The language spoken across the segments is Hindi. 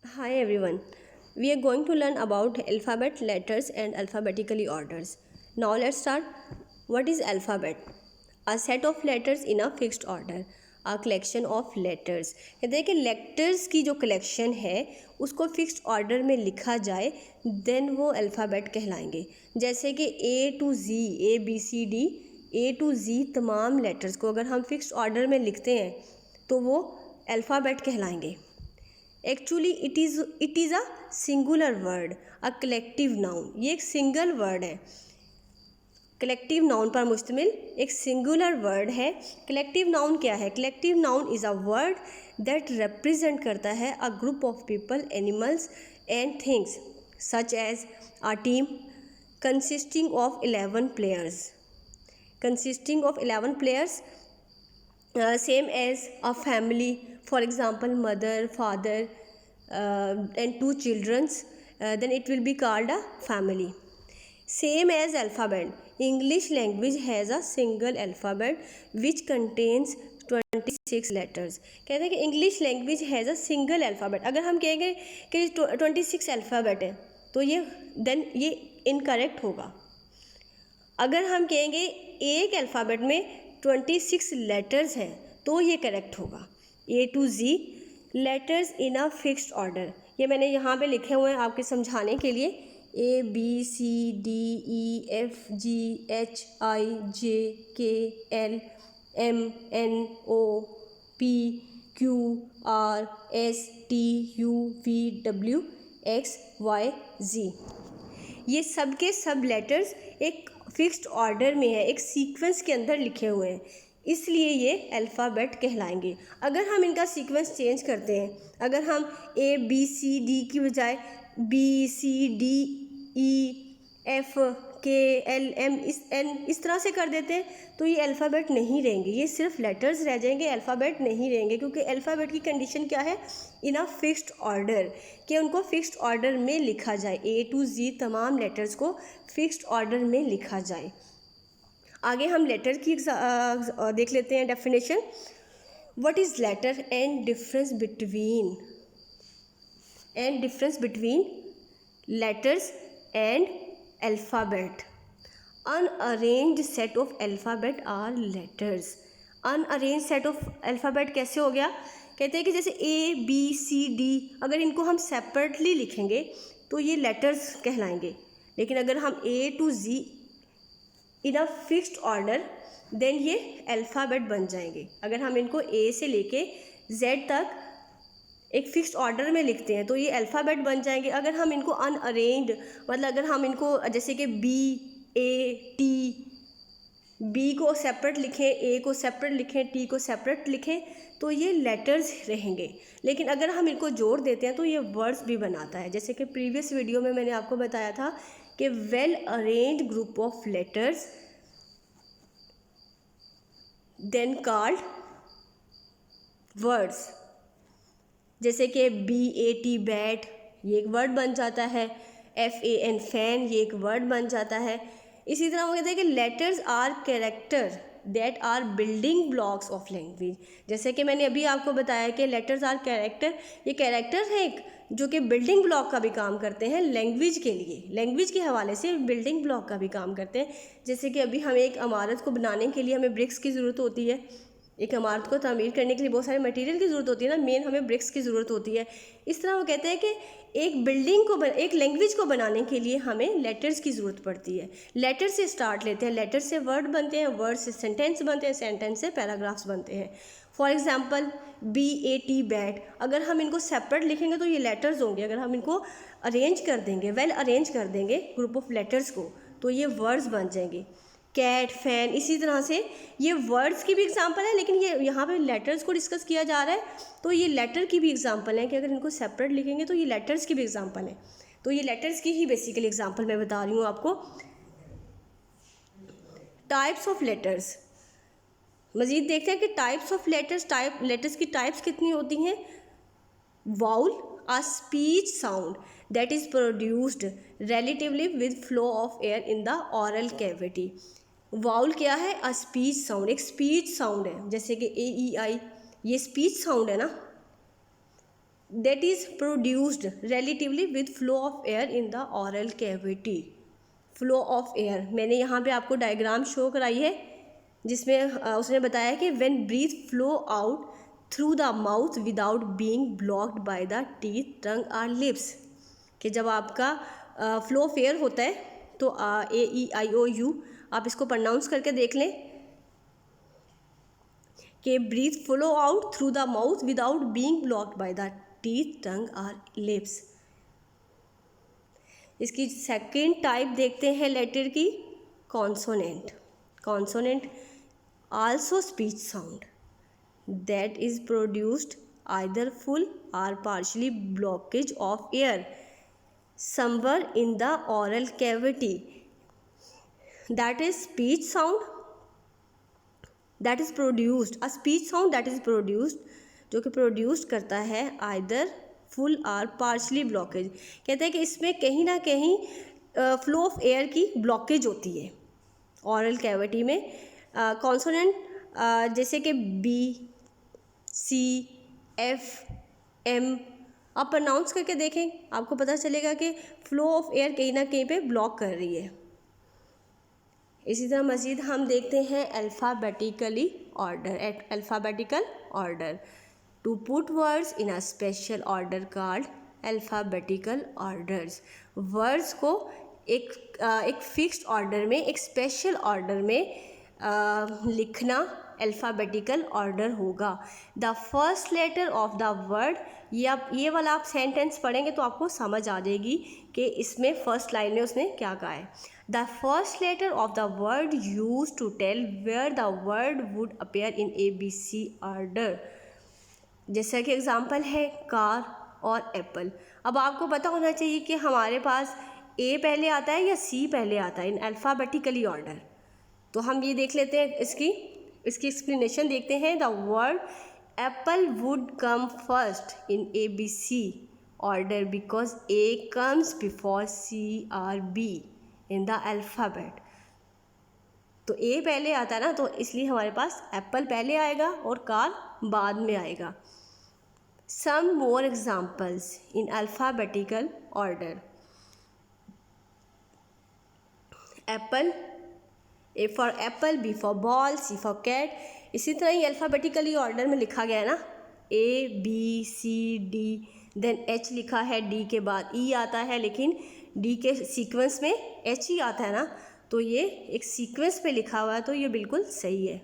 Hi everyone. We are going to learn about alphabet, letters and alphabetically orders. Now let's start. What is alphabet? A set of letters in a fixed order. A collection of letters. कहते हैं कि लेटर्स की जो कलेक्शन है उसको फिक्स्ड ऑर्डर में लिखा जाए देन वो अल्फ़ाबेट कहलाएंगे. जैसे कि A to Z, ABCD, A to Z तमाम लेटर्स को अगर हम फिक्स्ड ऑर्डर में लिखते हैं तो वो अल्फ़ाबेट कहलाएंगे. Actually it is a singular word, a collective noun. ये एक सिंगल वर्ड है, कलेक्टिव नाउन पर मुश्तमिल एक सिंगुलर वर्ड है. कलेक्टिव नाउन क्या है? Collective noun is a word that represent करता है a group of people, animals and things such as a team consisting of 11 players. consisting of 11 players, same as a family, for example mother, father, and two childrens, then it will be called a family. Same as alphabet, English language has a single alphabet which contains 26 letters. कहते हैं कि English language has a single alphabet. अगर हम कहेंगे कि 26 अल्फ़ाबेट है तो ये देन ये इनकरेक्ट होगा. अगर हम कहेंगे एक अल्फ़ाबेट में 26 लेटर्स हैं तो ये करेक्ट होगा. A to Z letters in a fixed order. ये मैंने यहाँ पे लिखे हुए हैं आपके समझाने के लिए. ABCDEFGHIJKLMNOPQRSTUVWXYZ. ये सब के सब लेटर्स एक फिक्स्ड ऑर्डर में है, एक सीक्वेंस के अंदर लिखे हुए हैं, इसलिए ये अल्फ़ाबेट कहलाएंगे. अगर हम इनका सीक्वेंस चेंज करते हैं, अगर हम ABCD की बजाय BCDEFKLM इस तरह से कर देते हैं तो ये अल्फ़ाबेट नहीं रहेंगे, ये सिर्फ लेटर्स रह जाएंगे, अल्फ़ाबेट नहीं रहेंगे. क्योंकि अल्फ़ाबेट की कंडीशन क्या है? इन अ फिक्स्ड ऑर्डर, कि उनको फिक्स्ड ऑर्डर में लिखा जाए. A to Z तमाम लेटर्स को फिक्स्ड ऑर्डर में लिखा जाए. आगे हम लेटर की देख लेते हैं definition. What is letter and difference between letters and alphabet. Unarranged set of alphabet are letters. Unarrange set of alphabet कैसे हो गया? कहते हैं कि जैसे ABCD अगर इनको हम सेपरेटली लिखेंगे तो ये लेटर्स कहलाएंगे, लेकिन अगर हम A to Z in a fixed order then ये अल्फ़ाबेट बन जाएंगे. अगर हम इनको A से लेके Z तक एक फिक्स्ड ऑर्डर में लिखते हैं तो ये अल्फ़ाबेट बन जाएंगे. अगर हम इनको अनअरेंज्ड, मतलब अगर हम इनको जैसे कि BAT, B को सेपरेट लिखें, A को सेपरेट लिखें, T को सेपरेट लिखें तो ये लेटर्स रहेंगे. लेकिन अगर हम इनको जोड़ देते हैं तो ये वर्ड्स भी बनाता है. जैसे कि प्रीवियस वीडियो में मैंने आपको बताया था कि well arranged group of letters then called words. जैसे कि BAT बैट, ये एक वर्ड बन जाता है. FAN फैन, ये एक वर्ड बन जाता है. इसी तरह वो कहते हैं कि letters are character that are building blocks of language. जैसे कि मैंने अभी आपको बताया कि लेटर्स आर कैरेक्टर, ये कैरेक्टर है एक जो कि बिल्डिंग ब्लॉक का भी काम करते हैं लैंग्वेज के लिए. लैंग्वेज के हवाले से बिल्डिंग ब्लॉक का भी काम करते हैं. जैसे कि अभी हमें एक इमारत को बनाने के लिए हमें ब्रिक्स की ज़रूरत होती है. एक इमारत को तामीर करने के लिए बहुत सारे मटेरियल की ज़रूरत होती है ना, मेन हमें ब्रिक्स की ज़रूरत होती है. इस तरह वो कहते हैं कि एक बिल्डिंग को एक लैंग्वेज को बनाने के लिए हमें लेटर्स की ज़रूरत पड़ती है. लेटर से स्टार्ट लेते हैं, लेटर से वर्ड बनते हैं, वर्ड से सेंटेंस बनते हैं, सेंटेंस से पैराग्राफ्स बनते हैं. फॉर एग्ज़ाम्पल BAT बैट, अगर हम इनको सेपरेट लिखेंगे तो ये लेटर्स होंगे. अगर हम इनको अरेंज कर देंगे, वेल अरेंज कर देंगे ग्रुप ऑफ लेटर्स को, तो ये वर्ड्स बन जाएंगे. कैट, फैन, इसी तरह से ये वर्ड्स की भी एग्जांपल है, लेकिन ये यहाँ पे लेटर्स को डिस्कस किया जा रहा है तो ये लेटर की भी एग्जांपल है कि अगर इनको सेपरेट लिखेंगे तो ये लेटर्स की भी एग्जांपल है. तो ये लेटर्स की ही बेसिकली एग्जांपल मैं बता रही हूँ आपको. टाइप्स ऑफ लेटर्स, मज़ीद देखते हैं कि टाइप्स ऑफ लेटर्स की टाइप्स कितनी होती हैं. Vowel, a speech sound that is produced relatively with flow of air in the oral cavity. Vowel क्या है? अ स्पीच साउंड, एक स्पीच साउंड है. जैसे कि AEI, ये स्पीच साउंड है ना. that is produced relatively with flow of air in the oral cavity. Flow of air मैंने यहाँ पे आपको डायग्राम शो कराई है जिसमें उसने बताया कि when breath flow out through the mouth without being blocked by the teeth tongue और लिप्स, कि जब आपका फ्लो ऑफ एयर होता है तो AEIOU आप इसको प्रोनाउंस करके देख लें कि breath flow out through the mouth without being blocked by the teeth tongue और लिप्स। इसकी सेकेंड टाइप देखते हैं लेटर की, consonant. Consonant also speech sound that is produced either full और partially blockage of air somewhere in the oral cavity, that is speech sound that is produced, a speech sound that is produced, जो कि प्रोड्यूस करता है आइदर फुल और पार्शली ब्लॉकेज। कहते हैं कि इसमें कहीं ना कहीं फ्लो ऑफ एयर की ब्लॉकेज होती है ऑरल कैविटी में। कॉन्सोनेंट जैसे कि B, C, F, M आप प्रोनाउंस करके देखें, आपको पता चलेगा कि फ्लो ऑफ एयर कहीं ना कहीं पे ब्लॉक कर रही है। इसी तरह मज़ीद हम देखते हैं alphabetically order. At alphabetical order to put words in a special order called alphabetical orders. Words को एक फिक्स्ड ऑर्डर में, एक स्पेशल ऑर्डर में लिखना अल्फ़ाबेटिकल ऑर्डर होगा। The first letter of the word, ये वाला आप सेंटेंस पढ़ेंगे तो आपको समझ आ जाएगी कि इसमें फर्स्ट लाइन में उसने क्या कहा है। The first letter of the word use to tell where the word would appear in ABC order. जैसा कि एग्जांपल है कार और एप्पल। अब आपको पता होना चाहिए कि हमारे पास A पहले आता है या C पहले आता है इन अल्फ़ाबेटिकली ऑर्डर। तो हम ये देख लेते हैं, इसकी एक्सप्लेनेशन देखते हैं। The word Apple would come first in ABC order because A comes before C और B इन द अल्फ़ाबेट। तो A पहले आता है ना, तो इसलिए हमारे पास एप्पल पहले आएगा और कार बाद में आएगा। Some more examples in alphabetical order. Apple, A for apple, B for ball, C for cat। इसी तरह ही अल्फ़ाबेटिकली ऑर्डर में लिखा गया है ना, A, B, C, D, then H लिखा है, D के बाद E आता है, लेकिन D के सीक्वेंस में H ही आता है ना, तो ये एक सीक्वेंस पे लिखा हुआ है, तो ये बिल्कुल सही है।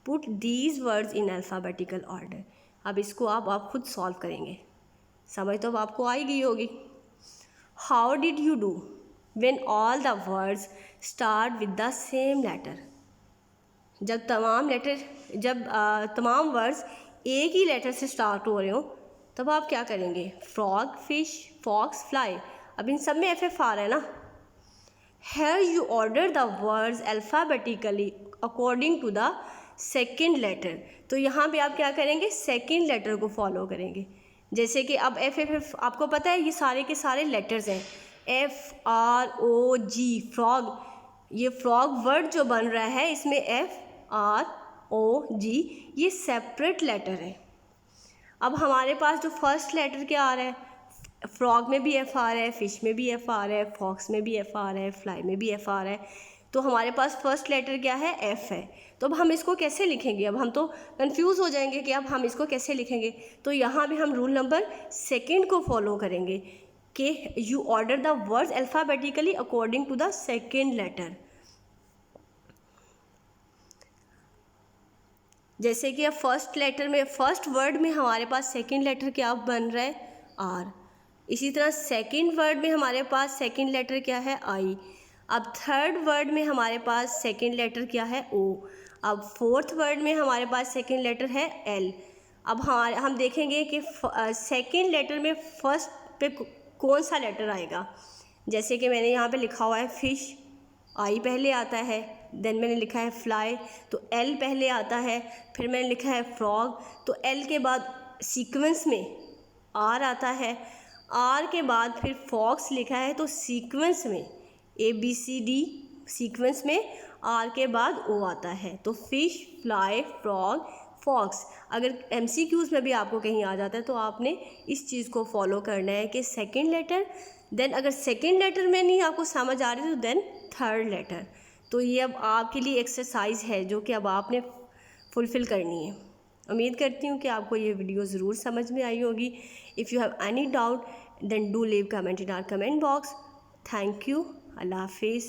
Put these words in alphabetical order. अब इसको आप खुद सॉल्व करेंगे, समझ तो अब आपको आ ही गई होगी। How did you do when all the words start with the same letter। जब तमाम वर्ड्स एक ही लेटर से स्टार्ट हो रहे हो तब आप क्या करेंगे। Frog, fish, fox, fly. अब इन सब में FF आ रहा है ना। Here you order the words alphabetically according to the second letter। तो यहाँ पे आप क्या करेंगे, सेकेंड लेटर को फॉलो करेंगे। जैसे कि अब FF आपको पता है ये सारे के सारे लेटर्स हैं, FROG फ्रॉग। ये फ्रॉग वर्ड जो बन रहा है इसमें FROG ये सेपरेट लेटर है। अब हमारे पास जो फर्स्ट लेटर क्या आ रहा है, फ्रॉग में भी F आ रहा है, फिश में भी F आ रहा है, फॉक्स में भी F आ रहा है, फ्लाई में भी F आ रहा है। तो हमारे पास फर्स्ट लेटर क्या है, F है। तो अब हम इसको कैसे लिखेंगे, अब हम तो कंफ्यूज हो जाएंगे कि अब हम इसको कैसे लिखेंगे। तो यहाँ भी हम रूल नंबर सेकेंड को फॉलो करेंगे कि you order the words alphabetically according to the second letter. जैसे कि अब फर्स्ट वर्ड में हमारे पास सेकेंड लेटर क्या बन रहा है, R। इसी तरह सेकेंड वर्ड में हमारे पास सेकेंड लेटर क्या है, I। अब थर्ड वर्ड में हमारे पास सेकेंड लेटर क्या है, O। अब फोर्थ वर्ड में हमारे पास सेकेंड लेटर है, L। अब हम देखेंगे कि सेकेंड लेटर में फर्स्ट पे कौन सा लेटर आएगा। जैसे कि मैंने यहाँ पे लिखा हुआ है फिश, I पहले आता है, देन मैंने लिखा है फ्लाई तो L पहले आता है, फिर मैंने लिखा है फ्रॉग तो L के बाद सीक्वेंस में R आता है, R के बाद फिर फॉक्स लिखा है तो सीक्वेंस में ABCD सीक्वेंस में R के बाद O आता है। तो फिश, फ्लाई, फ्रॉग, फॉक्स। अगर MCQs में भी आपको कहीं आ जाता है तो आपने इस चीज़ को फॉलो करना है कि सेकंड लेटर, देन अगर सेकंड लेटर में नहीं आपको समझ आ रही तो देन थर्ड लेटर। तो ये अब आपके लिए एक्सरसाइज है जो कि अब आपने फुलफ़िल करनी है। उम्मीद करती हूँ कि आपको ये वीडियो ज़रूर समझ में आई होगी। If you have any doubt then do leave comment in our comment box. Thank you. अल्लाह हाफिज़।